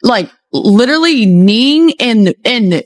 like literally kneeing and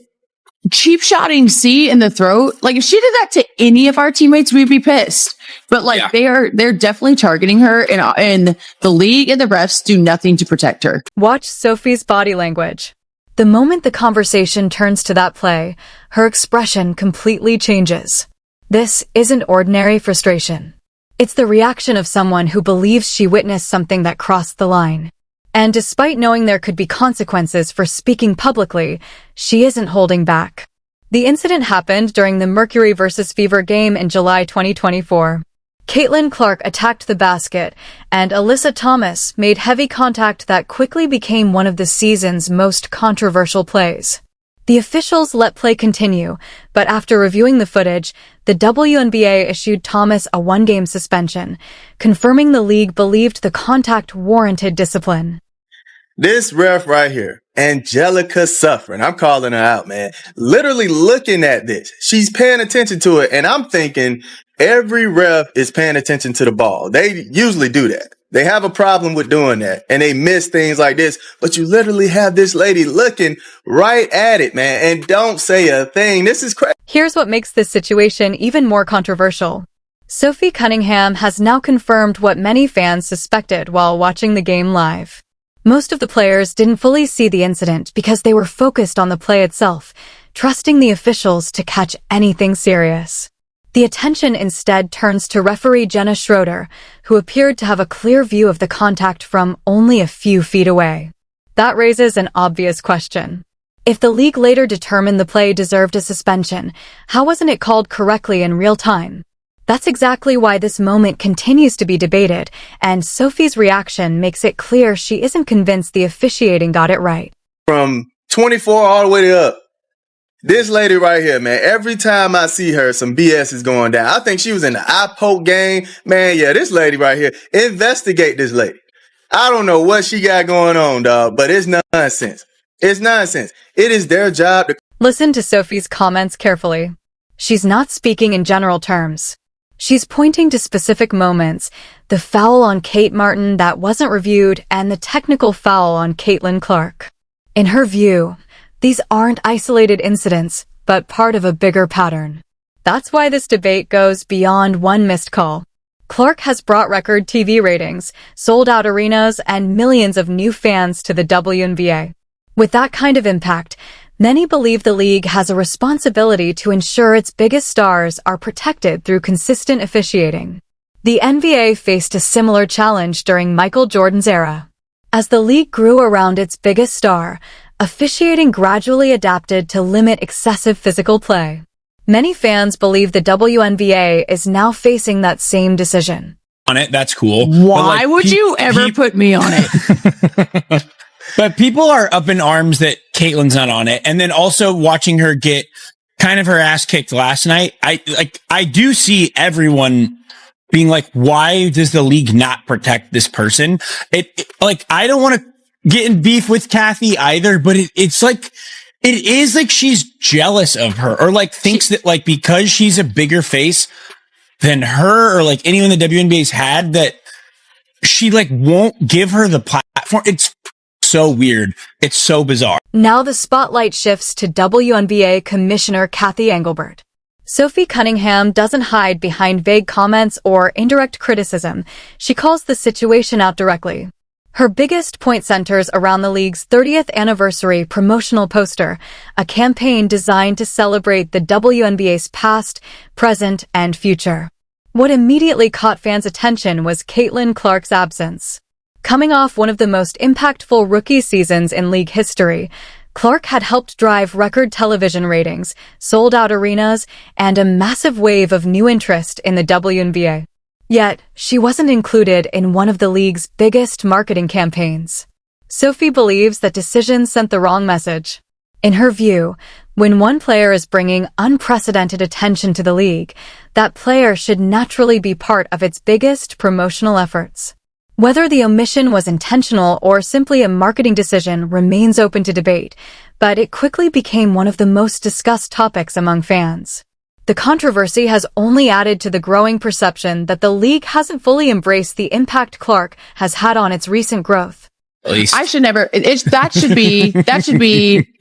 cheap shotting C in the throat. Like if she did that to any of our teammates, we'd be pissed. But like they're definitely targeting her, and the league and the refs do nothing to protect her. Watch Sophie's body language. The moment the conversation turns to that play, her expression completely changes. This isn't ordinary frustration. It's the reaction of someone who believes she witnessed something that crossed the line. And despite knowing there could be consequences for speaking publicly, she isn't holding back. The incident happened during the Mercury vs. Fever game in July 2024. Caitlin Clark attacked the basket, and Alyssa Thomas made heavy contact that quickly became one of the season's most controversial plays. The officials let play continue, but after reviewing the footage, the WNBA issued Thomas a one-game suspension, confirming the league believed the contact warranted discipline. This ref right here, Angelica Suffering, I'm calling her out, man. Literally looking at this. She's paying attention to it, and I'm thinking every ref is paying attention to the ball. They usually do that. They have a problem with doing that, and they miss things like this. But you literally have this lady looking right at it, man, and don't say a thing. This is crazy. Here's what makes this situation even more controversial. Sophie Cunningham has now confirmed what many fans suspected while watching the game live. Most of the players didn't fully see the incident because they were focused on the play itself, trusting the officials to catch anything serious. The attention instead turns to referee Jenna Schroeder, who appeared to have a clear view of the contact from only a few feet away. That raises an obvious question. If the league later determined the play deserved a suspension, how wasn't it called correctly in real time? That's exactly why this moment continues to be debated, and Sophie's reaction makes it clear she isn't convinced the officiating got it right. From 24 all the way up. This lady right here, man, every time I see her, some BS is going down. I think she was in the eye-poke game. Man, yeah, this lady right here, investigate this lady. I don't know what she got going on, dog, but it's nonsense. It's nonsense. It is their job to... Listen to Sophie's comments carefully. She's not speaking in general terms. She's pointing to specific moments, the foul on Kate Martin that wasn't reviewed and the technical foul on Caitlin Clark. In her view, these aren't isolated incidents, but part of a bigger pattern. That's why this debate goes beyond one missed call. Clark has brought record TV ratings, sold out arenas, and millions of new fans to the WNBA. With that kind of impact, many believe the league has a responsibility to ensure its biggest stars are protected through consistent officiating. The NBA faced a similar challenge during Michael Jordan's era. As the league grew around its biggest star, officiating gradually adapted to limit excessive physical play. Many fans believe the WNBA is now facing that same decision. On it, that's cool. Why would you ever put me on it? But people are up in arms that Caitlin's not on it. And then also watching her get kind of her ass kicked last night. I do see everyone being like, why does the league not protect this person? I don't want to get in beef with Kathy either, but it is like she's jealous of her, or like thinks that like because she's a bigger face than her or like anyone the WNBA's had, that she like won't give her the platform. It's so weird. It's so bizarre. Now the spotlight shifts to WNBA Commissioner Kathy Engelbert. Sophie Cunningham doesn't hide behind vague comments or indirect criticism. She calls the situation out directly. Her biggest point centers around the league's 30th anniversary promotional poster, a campaign designed to celebrate the WNBA's past, present, and future. What immediately caught fans' attention was Caitlin Clark's absence. Coming off one of the most impactful rookie seasons in league history, Clark had helped drive record television ratings, sold-out arenas, and a massive wave of new interest in the WNBA. Yet, she wasn't included in one of the league's biggest marketing campaigns. Sophie believes that decision sent the wrong message. In her view, when one player is bringing unprecedented attention to the league, that player should naturally be part of its biggest promotional efforts. Whether the omission was intentional or simply a marketing decision remains open to debate, but it quickly became one of the most discussed topics among fans. The controversy has only added to the growing perception that the league hasn't fully embraced the impact Clark has had on its recent growth. At least I should never. That should be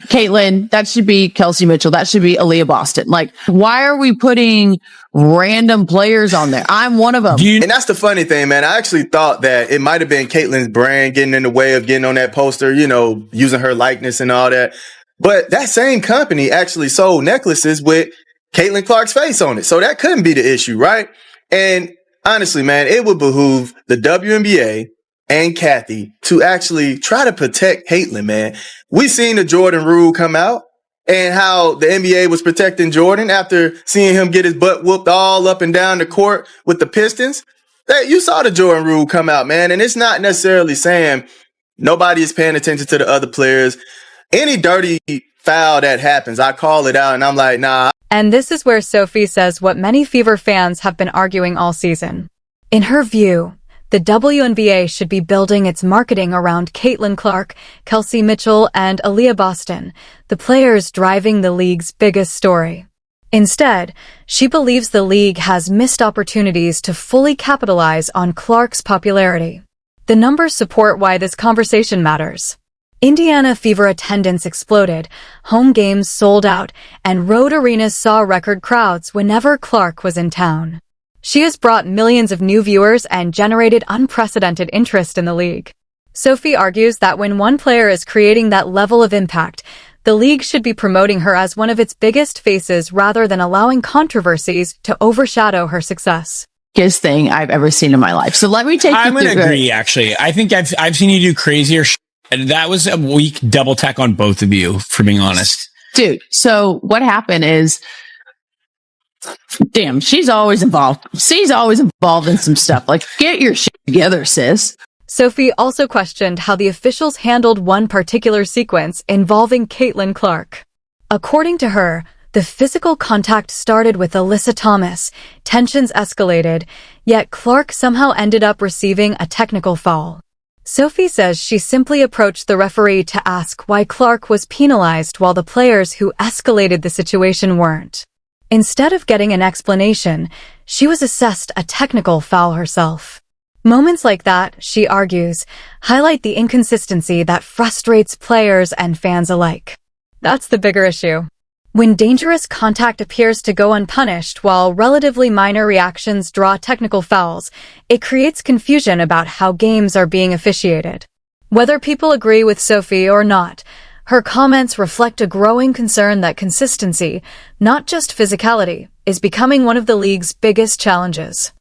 Caitlin. That should be Kelsey Mitchell. That should be Aaliyah Boston. Like, why are we putting random players on there? I'm one of them. And that's the funny thing, man. I actually thought that it might have been Caitlin's brand getting in the way of getting on that poster, you know, using her likeness and all that. But that same company actually sold necklaces with Caitlin Clark's face on it. So that couldn't be the issue, right? And honestly, man, it would behoove the WNBA and Kathy to actually try to protect Caitlin, man. We seen the Jordan rule come out and how the NBA was protecting Jordan after seeing him get his butt whooped all up and down the court with the Pistons. You saw the Jordan rule come out, man. And it's not necessarily saying nobody is paying attention to the other players. Any dirty foul that happens, I call it out and I'm like, nah. And this is where Sophie says what many Fever fans have been arguing all season. In her view, the WNBA should be building its marketing around Caitlin Clark, Kelsey Mitchell, and Aaliyah Boston, the players driving the league's biggest story. Instead, she believes the league has missed opportunities to fully capitalize on Clark's popularity. The numbers support why this conversation matters. Indiana Fever attendance exploded, home games sold out, and road arenas saw record crowds whenever Clark was in town. She has brought millions of new viewers and generated unprecedented interest in the league. Sophie argues that when one player is creating that level of impact, the league should be promoting her as one of its biggest faces rather than allowing controversies to overshadow her success. Biggest thing I've ever seen in my life. So let me take you through. I'm going to agree, actually. I think I've seen you do crazier and that was a weak double tech on both of you, for being honest. Dude, so what happened is, damn, she's always involved. She's always involved in some stuff. Like, get your shit together, sis. Sophie also questioned how the officials handled one particular sequence involving Caitlin Clark. According to her, the physical contact started with Alyssa Thomas, tensions escalated, yet Clark somehow ended up receiving a technical foul. Sophie says she simply approached the referee to ask why Clark was penalized while the players who escalated the situation weren't. Instead of getting an explanation, she was assessed a technical foul herself. Moments like that, she argues, highlight the inconsistency that frustrates players and fans alike. That's the bigger issue. When dangerous contact appears to go unpunished while relatively minor reactions draw technical fouls, it creates confusion about how games are being officiated. Whether people agree with Sophie or not, her comments reflect a growing concern that consistency, not just physicality, is becoming one of the league's biggest challenges.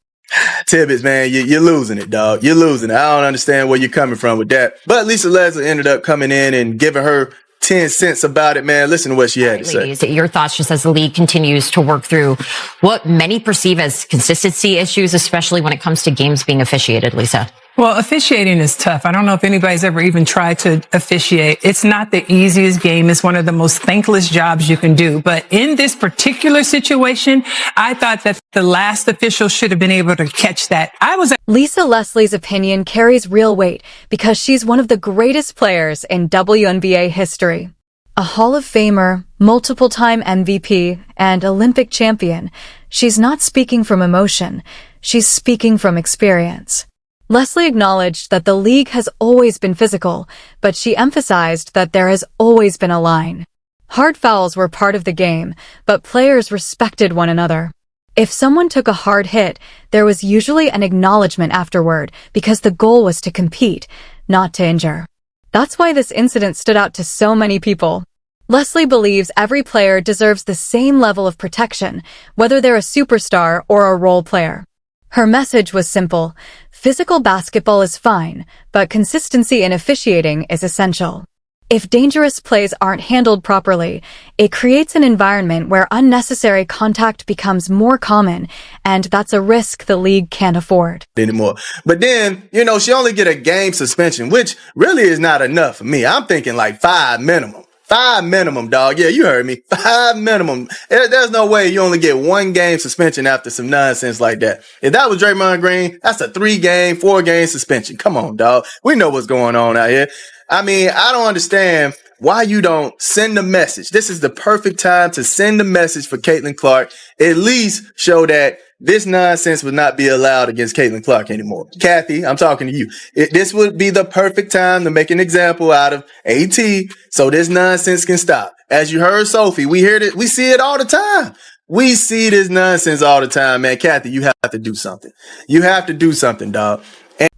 Tibbetts, man, you're losing it, dog. You're losing it. I don't understand where you're coming from with that. But Lisa Leslie ended up coming in and giving her 10 cents about it, man. Listen to what she had to say. Ladies, your thoughts just as the league continues to work through what many perceive as consistency issues, especially when it comes to games being officiated, Lisa. Well, officiating is tough. I don't know if anybody's ever even tried to officiate. It's not the easiest game. It's one of the most thankless jobs you can do. But in this particular situation, I thought that the last official should have been able to catch that. Lisa Leslie's opinion carries real weight because she's one of the greatest players in WNBA history. A Hall of Famer, multiple-time MVP, and Olympic champion, she's not speaking from emotion. She's speaking from experience. Leslie acknowledged that the league has always been physical, but she emphasized that there has always been a line. Hard fouls were part of the game, but players respected one another. If someone took a hard hit, there was usually an acknowledgement afterward because the goal was to compete, not to injure. That's why this incident stood out to so many people. Leslie believes every player deserves the same level of protection, whether they're a superstar or a role player. Her message was simple: physical basketball is fine, but consistency in officiating is essential. If dangerous plays aren't handled properly, it creates an environment where unnecessary contact becomes more common, and that's a risk the league can't afford. Anymore. But then, she only get a game suspension, which really is not enough for me. I'm thinking like 5 minimum. 5 minimum, dog. Yeah, you heard me. 5 minimum. There's no way you only get 1 game suspension after some nonsense like that. If that was Draymond Green, that's a 3-game, 4-game suspension. Come on, dog. We know what's going on out here. I mean, I don't understand why you don't send a message. This is the perfect time to send a message for Caitlin Clark. At least show that this nonsense would not be allowed against Caitlin Clark anymore. Kathy, I'm talking to you. This would be the perfect time to make an example out of AT so this nonsense can stop. As you heard Sophie, we see it all the time. We see this nonsense all the time, man. Kathy, you have to do something. You have to do something, dog.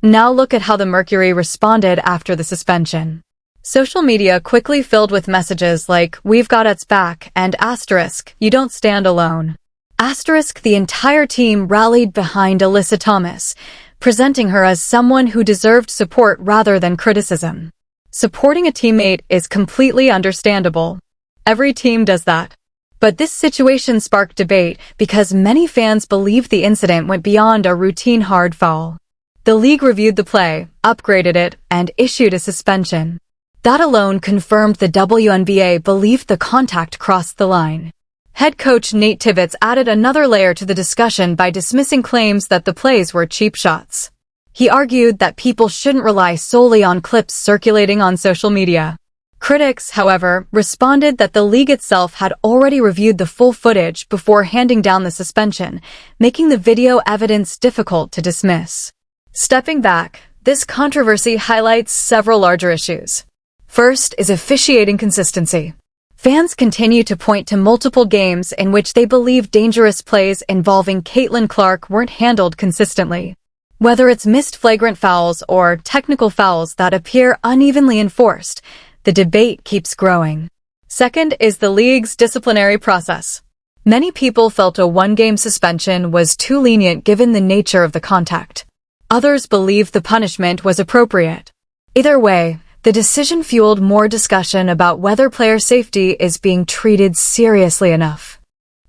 Now look at how the Mercury responded after the suspension. Social media quickly filled with messages like, "We've got its back," and asterisk, "You don't stand alone." Asterisk, the entire team rallied behind Alyssa Thomas, presenting her as someone who deserved support rather than criticism. Supporting a teammate is completely understandable. Every team does that. But this situation sparked debate because many fans believed the incident went beyond a routine hard foul. The league reviewed the play, upgraded it, and issued a suspension. That alone confirmed the WNBA believed the contact crossed the line. Head coach Nate Tibbetts added another layer to the discussion by dismissing claims that the plays were cheap shots. He argued that people shouldn't rely solely on clips circulating on social media. Critics, however, responded that the league itself had already reviewed the full footage before handing down the suspension, making the video evidence difficult to dismiss. Stepping back, this controversy highlights several larger issues. First is officiating consistency. Fans continue to point to multiple games in which they believe dangerous plays involving Caitlin Clark weren't handled consistently. Whether it's missed flagrant fouls or technical fouls that appear unevenly enforced, the debate keeps growing. Second is the league's disciplinary process. Many people felt a one-game suspension was too lenient given the nature of the contact. Others believed the punishment was appropriate. Either way, the decision fueled more discussion about whether player safety is being treated seriously enough.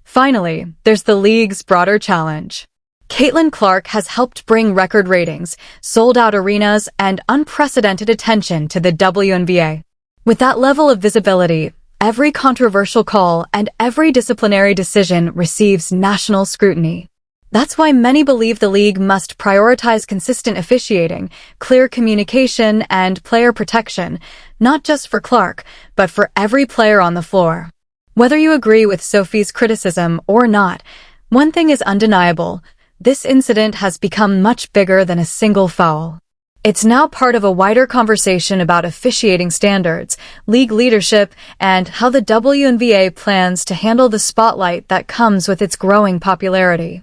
Finally, there's the league's broader challenge. Caitlin Clark has helped bring record ratings, sold-out arenas, and unprecedented attention to the WNBA. With that level of visibility, every controversial call and every disciplinary decision receives national scrutiny. That's why many believe the league must prioritize consistent officiating, clear communication, and player protection, not just for Clark, but for every player on the floor. Whether you agree with Sophie's criticism or not, one thing is undeniable. This incident has become much bigger than a single foul. It's now part of a wider conversation about officiating standards, league leadership, and how the WNBA plans to handle the spotlight that comes with its growing popularity.